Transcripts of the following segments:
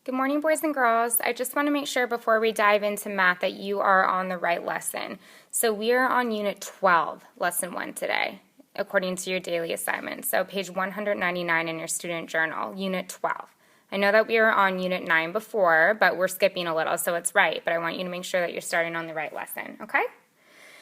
Good morning, boys and girls. I just want to make sure before we dive into math that you are on the right lesson. So we are on Unit 12, Lesson 1 today, according to your daily assignment. So page 199 in your student journal, Unit 12. I know that we were on Unit 9 before, but we're skipping a little, so it's right. But I want you to make sure that you're starting on the right lesson, okay?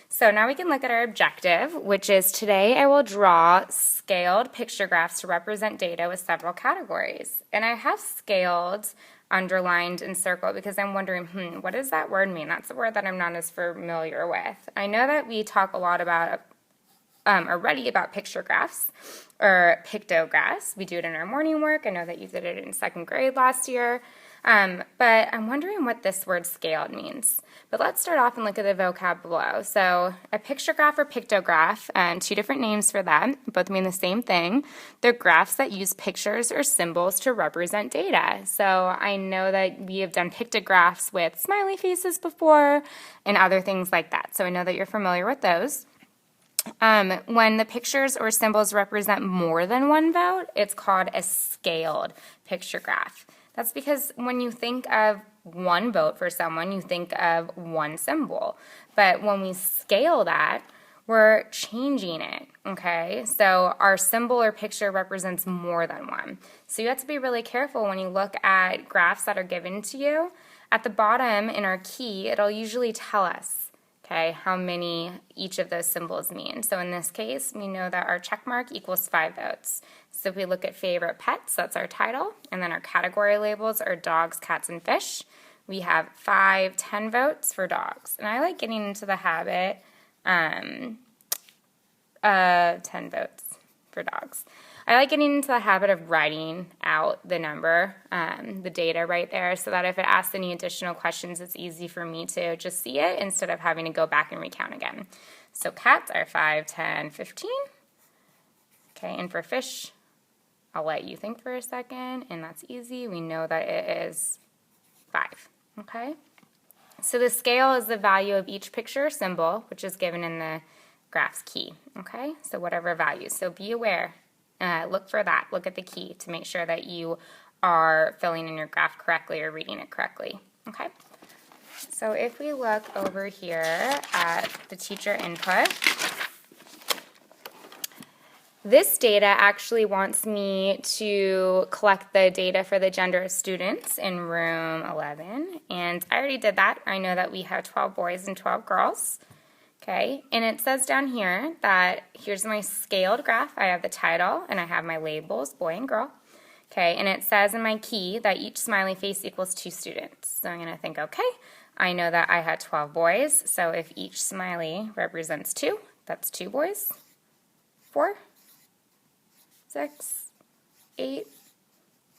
So now we can look at our objective, which is today I will draw scaled picture graphs to represent data with several categories. And I have scaled underlined and circled because I'm wondering, what does that word mean? That's a word that I'm not as familiar with. I know that we talk a lot about already about picture graphs or pictographs. We do it in our morning work. I know that you did it in second grade last year. But I'm wondering what this word scaled means. But let's start off and look at the vocab below. So a picture graph or pictograph, two different names for that, both mean the same thing. They're graphs that use pictures or symbols to represent data. So I know that we have done pictographs with smiley faces before and other things like that. So I know that you're familiar with those. When the pictures or symbols represent more than one vote, it's called a scaled picture graph. That's because when you think of one vote for someone, you think of one symbol. But when we scale that, we're changing it, okay? So our symbol or picture represents more than one. So you have to be really careful when you look at graphs that are given to you. At the bottom in our key, it'll usually tell us, okay, how many each of those symbols mean. So in this case, we know that our check mark equals 5 votes. So if we look at favorite pets, that's our title, and then our category labels are dogs, cats, and fish. We have 5, 10 votes for dogs. And I like getting into the habit, 10 votes for dogs. I like getting into the habit of writing out the number, the data right there, so that if it asks any additional questions, it's easy for me to just see it instead of having to go back and recount again. So cats are 5, 10, 15. Okay, and for fish, I'll let you think for a second, and that's easy. We know that it is 5, okay? So the scale is the value of each picture or symbol, which is given in the graph's key, okay? So whatever value. So be aware. Look for that. Look at the key to make sure that you are filling in your graph correctly or reading it correctly, okay? So if we look over here at the teacher input, this data actually wants me to collect the data for the gender of students in room 11, and I already did that. I know that we have 12 boys and 12 girls. Okay, and it says down here that here's my scaled graph. I have the title and I have my labels, boy and girl. Okay, and it says in my key that each smiley face equals 2 students. So I'm going to think, okay, I know that I had 12 boys, so if each smiley represents 2, that's 2 boys, 4, 6, 8,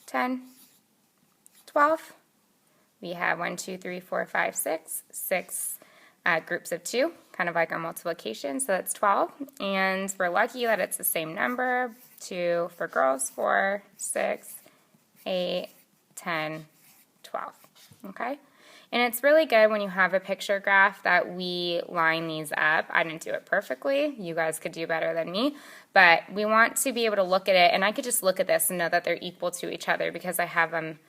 10, 12. We have 1, 2, 3, 4, 5, 6 groups of 2, kind of like our multiplication, so that's 12. And we're lucky that it's the same number, 2 for girls, 4, 6, 8, 10, 12, okay? And it's really good when you have a picture graph that we line these up. I didn't do it perfectly. You guys could do better than me, but we want to be able to look at it, and I could just look at this and know that they're equal to each other because I have them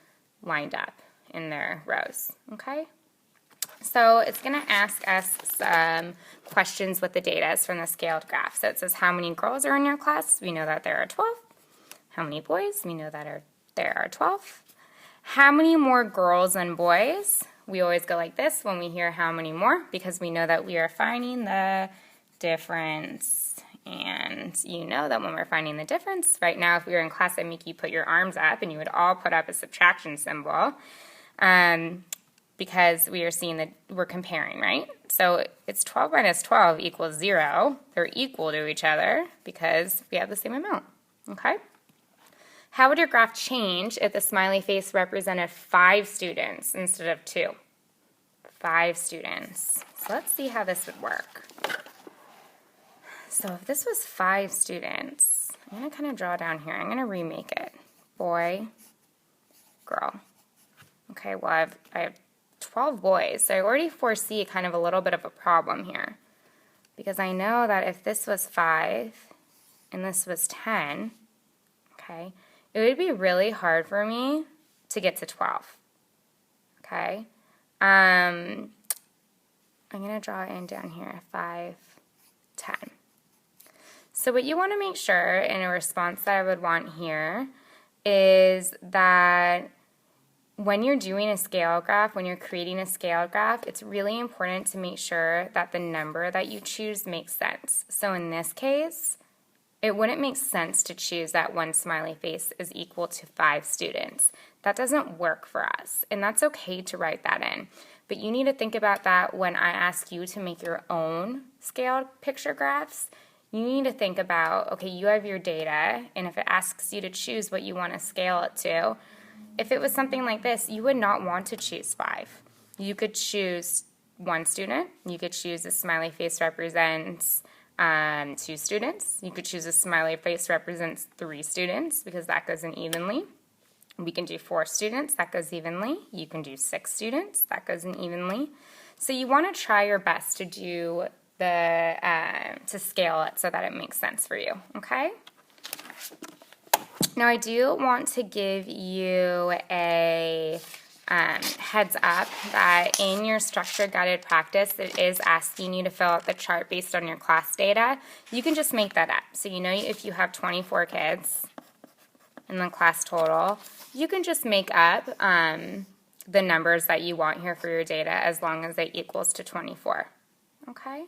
lined up in their rows, okay? So it's going to ask us some questions with the data from the scaled graph. So it says how many girls are in your class? We know that there are 12. How many boys? We know that there are 12. How many more girls than boys? We always go like this when we hear how many more because we know that we are finding the difference. And you know that when we're finding the difference, right now if we were in class, I'd make you put your arms up and you would all put up a subtraction symbol. Because we are seeing that we're comparing, right? So it's 12 minus 12 equals 0. They're equal to each other because we have the same amount, okay? How would your graph change if the smiley face represented 5 students instead of 2? 5 students. So let's see how this would work. So if this was 5 students, I'm going to kind of draw down here. I'm going to remake it. Boy, girl. Okay, well, I have 12 boys, so I already foresee kind of a little bit of a problem here because I know that if this was 5 and this was 10, okay, it would be really hard for me to get to 12. okay? I'm going to draw in down here, 5, 10. So what you want to make sure in a response that I would want here is that when you're doing a scale graph, when you're creating a scale graph, it's really important to make sure that the number that you choose makes sense. So in this case, it wouldn't make sense to choose that one smiley face is equal to 5 students. That doesn't work for us, and that's okay to write that in. But you need to think about that when I ask you to make your own scale picture graphs. You need to think about, okay, you have your data, and if it asks you to choose what you want to scale it to, if it was something like this, you would not want to choose 5. You could choose 1 student. You could choose a smiley face represents 2 students. You could choose a smiley face represents 3 students because that goes in evenly. We can do 4 students, that goes evenly. You can do 6 students, that goes in evenly. So you want to try your best to do to scale it so that it makes sense for you, okay? Now I do want to give you a heads up that in your structured guided practice, it is asking you to fill out the chart based on your class data. You can just make that up. So you know if you have 24 kids in the class total, you can just make up the numbers that you want here for your data as long as it equals to 24. Okay?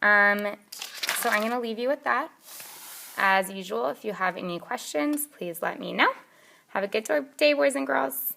So I'm going to leave you with that. As usual, if you have any questions, please let me know. Have a good day, boys and girls.